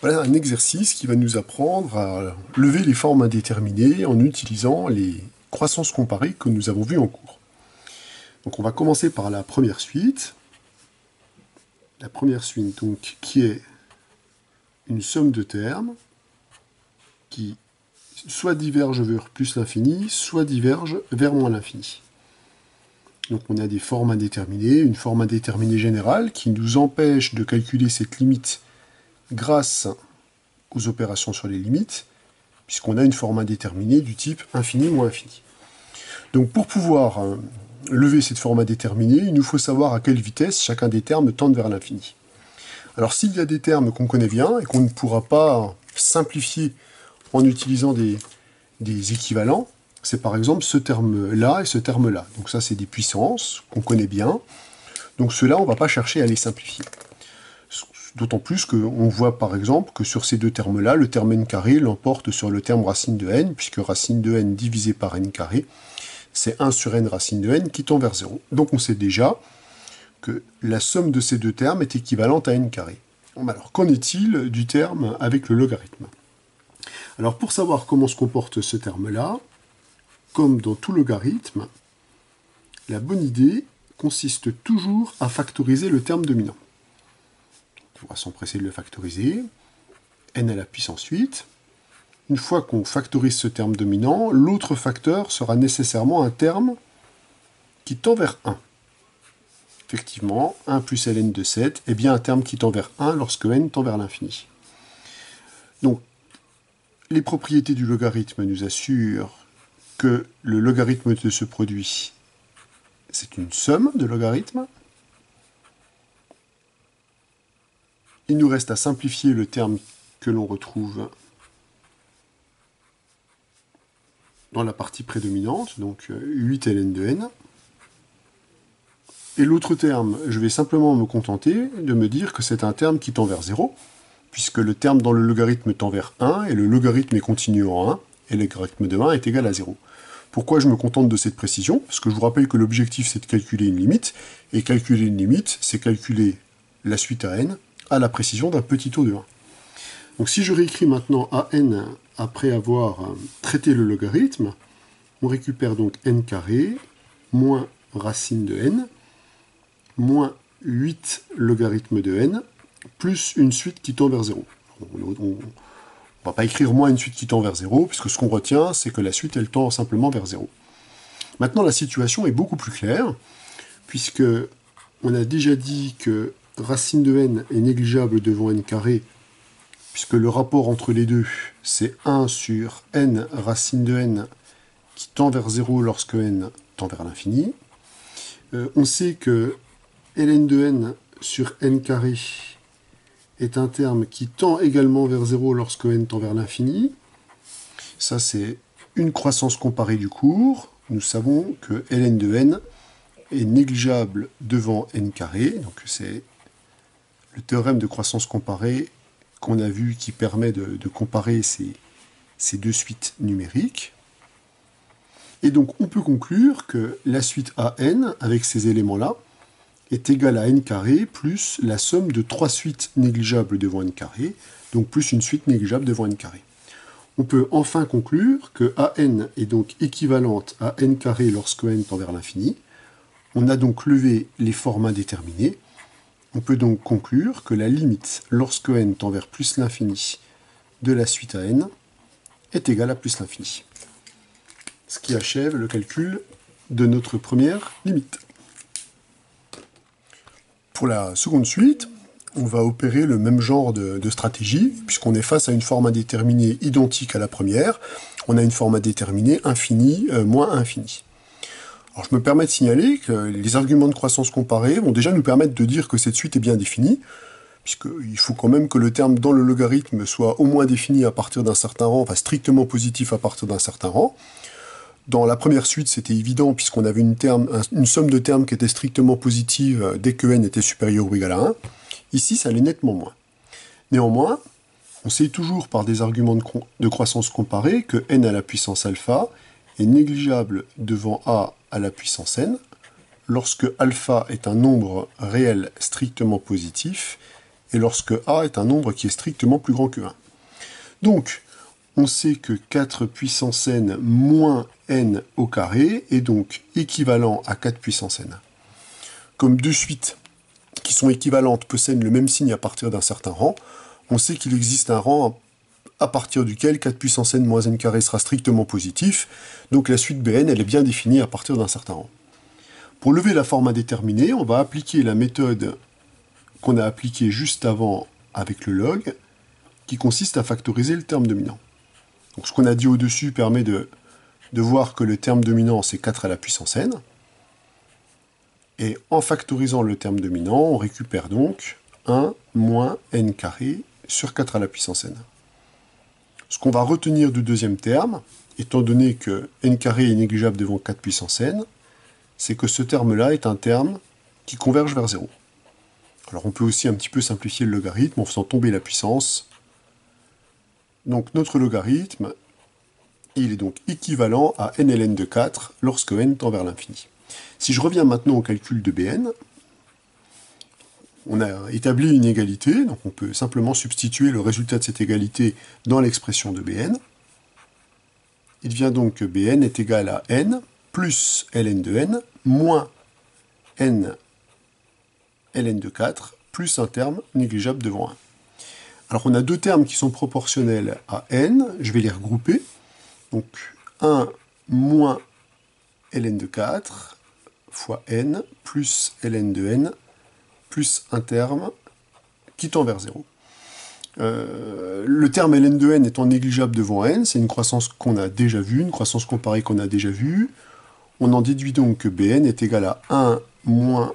Voilà un exercice qui va nous apprendre à lever les formes indéterminées en utilisant les croissances comparées que nous avons vues en cours. Donc on va commencer par la première suite. La première suite donc, qui est une somme de termes qui soit diverge vers plus l'infini, soit diverge vers moins l'infini. Donc on a des formes indéterminées, une forme indéterminée générale qui nous empêche de calculer cette limite grâce aux opérations sur les limites, puisqu'on a une forme indéterminée du type infini ou infini. Donc pour pouvoir lever cette forme indéterminée, il nous faut savoir à quelle vitesse chacun des termes tend vers l'infini. Alors s'il y a des termes qu'on connaît bien et qu'on ne pourra pas simplifier en utilisant des équivalents, c'est par exemple ce terme-là et ce terme-là. Donc ça, c'est des puissances qu'on connaît bien. Donc ceux-là, on ne va pas chercher à les simplifier. D'autant plus qu'on voit par exemple que sur ces deux termes-là, le terme n carré l'emporte sur le terme racine de n, puisque racine de n divisé par n carré, c'est 1 sur n racine de n qui tend vers 0. Donc on sait déjà que la somme de ces deux termes est équivalente à n carré. Alors qu'en est-il du terme avec le logarithme? Alors pour savoir comment se comporte ce terme-là, comme dans tout logarithme, la bonne idée consiste toujours à factoriser le terme dominant. On va s'empresser de le factoriser. N à la puissance 8. Une fois qu'on factorise ce terme dominant, l'autre facteur sera nécessairement un terme qui tend vers 1. Effectivement, 1 plus ln de 7 est bien un terme qui tend vers 1 lorsque n tend vers l'infini. Donc, les propriétés du logarithme nous assurent que le logarithme de ce produit, c'est une somme de logarithmes. Il nous reste à simplifier le terme que l'on retrouve dans la partie prédominante, donc 8 ln de n. Et l'autre terme, je vais simplement me contenter de me dire que c'est un terme qui tend vers 0, puisque le terme dans le logarithme tend vers 1, et le logarithme est continu en 1, et le logarithme de 1 est égal à 0. Pourquoi je me contente de cette précision? Parce que je vous rappelle que l'objectif c'est de calculer une limite, et calculer une limite, c'est calculer la suite à n à la précision d'un petit taux de 1. Donc si je réécris maintenant à n après avoir traité le logarithme, on récupère donc n carré moins racine de n, moins 8 logarithme de n, plus une suite qui tend vers 0. On ne va pas écrire moins une suite qui tend vers 0, puisque ce qu'on retient, c'est que la suite, elle tend simplement vers 0. Maintenant, la situation est beaucoup plus claire, puisque on a déjà dit que racine de n est négligeable devant n carré, puisque le rapport entre les deux, c'est 1 sur n racine de n qui tend vers 0 lorsque n tend vers l'infini. On sait que ln de n sur n carré est un terme qui tend également vers 0 lorsque n tend vers l'infini. Ça, c'est une croissance comparée du cours. Nous savons que ln de n est négligeable devant n carré. Donc c'est le théorème de croissance comparée qu'on a vu qui permet de comparer ces deux suites numériques. Et donc on peut conclure que la suite AN, avec ces éléments-là, est égale à n carré plus la somme de 3 suites négligeables devant n carré, donc plus une suite négligeable devant n carré. On peut enfin conclure que AN est donc équivalente à n carré lorsque n tend vers l'infini. On a donc levé les formes indéterminées. On peut donc conclure que la limite lorsque n tend vers plus l'infini de la suite AN est égale à plus l'infini. Ce qui achève le calcul de notre première limite. Pour la seconde suite, on va opérer le même genre de stratégie, puisqu'on est face à une forme indéterminée identique à la première. On a une forme indéterminée infinie moins infinie. Alors je me permets de signaler que les arguments de croissance comparée vont déjà nous permettre de dire que cette suite est bien définie, puisqu'il faut quand même que le terme dans le logarithme soit au moins défini à partir d'un certain rang, enfin strictement positif à partir d'un certain rang. Dans la première suite, c'était évident, puisqu'on avait une somme de termes qui était strictement positive dès que n était supérieur ou égal à 1. Ici, ça l'est nettement moins. Néanmoins, on sait toujours par des arguments de croissance comparée que n à la puissance alpha est négligeable devant a à la puissance n, lorsque alpha est un nombre réel strictement positif, et lorsque a est un nombre qui est strictement plus grand que 1. Donc, on sait que 4 puissance n moins n au carré est donc équivalent à 4 puissance n. Comme deux suites qui sont équivalentes possèdent le même signe à partir d'un certain rang, on sait qu'il existe un rang à partir duquel 4 puissance n moins n carré sera strictement positif, donc la suite Bn elle est bien définie à partir d'un certain rang. Pour lever la forme indéterminée, on va appliquer la méthode qu'on a appliquée juste avant avec le log, qui consiste à factoriser le terme dominant. Donc ce qu'on a dit au-dessus permet de voir que le terme dominant c'est 4 à la puissance n, et en factorisant le terme dominant, on récupère donc 1 moins n carré sur 4 à la puissance n. Ce qu'on va retenir du deuxième terme, étant donné que n carré est négligeable devant 4 puissance n, c'est que ce terme-là est un terme qui converge vers 0. Alors on peut aussi un petit peu simplifier le logarithme en faisant tomber la puissance. Donc notre logarithme, il est donc équivalent à n ln de 4 lorsque n tend vers l'infini. Si je reviens maintenant au calcul de Bn, on a établi une égalité, donc on peut simplement substituer le résultat de cette égalité dans l'expression de Bn. Il devient donc que Bn est égal à n plus ln de n moins n ln de 4 plus un terme négligeable devant 1. Alors on a deux termes qui sont proportionnels à n, je vais les regrouper. Donc 1 moins ln de 4 fois n plus ln de n plus un terme qui tend vers 0. Le terme ln de n étant négligeable devant n, c'est une croissance qu'on a déjà vue, une croissance comparée qu'on a déjà vue. On en déduit donc que Bn est égal à 1 moins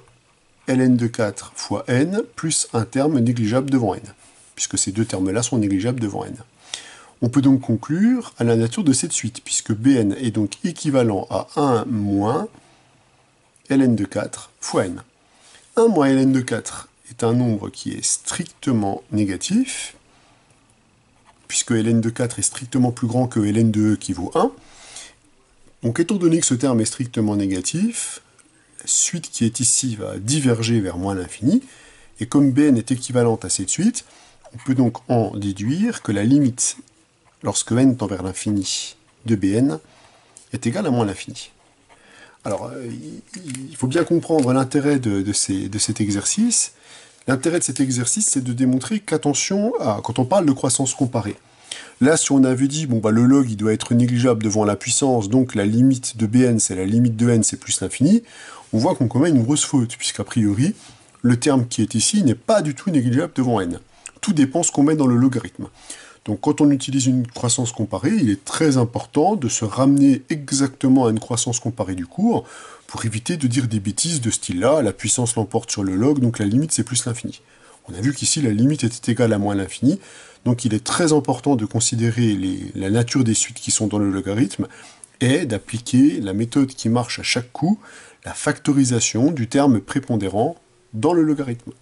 ln de 4 fois n plus un terme négligeable devant n, puisque ces deux termes-là sont négligeables devant n. On peut donc conclure à la nature de cette suite, puisque Bn est donc équivalent à 1 moins ln de 4 fois n. 1 moins ln de 4 est un nombre qui est strictement négatif, puisque ln de 4 est strictement plus grand que ln de e qui vaut 1. Donc étant donné que ce terme est strictement négatif, la suite qui est ici va diverger vers moins l'infini, et comme Bn est équivalente à cette suite, on peut donc en déduire que la limite, lorsque n tend vers l'infini de Bn, est égale à moins l'infini. Alors, il faut bien comprendre l'intérêt de cet exercice. L'intérêt de cet exercice, c'est de démontrer qu'attention, quand on parle de croissance comparée, là, si on avait dit, bon, bah, le log, il doit être négligeable devant la puissance, donc la limite de Bn, c'est la limite de n, c'est plus l'infini, on voit qu'on commet une grosse faute, puisqu'a priori, le terme qui est ici n'est pas du tout négligeable devant n. Tout dépend ce qu'on met dans le logarithme. Donc quand on utilise une croissance comparée, il est très important de se ramener exactement à une croissance comparée du cours, pour éviter de dire des bêtises de ce style-là, la puissance l'emporte sur le log, donc la limite c'est plus l'infini. On a vu qu'ici la limite était égale à moins l'infini, donc il est très important de considérer la nature des suites qui sont dans le logarithme, et d'appliquer la méthode qui marche à chaque coup, la factorisation du terme prépondérant dans le logarithme.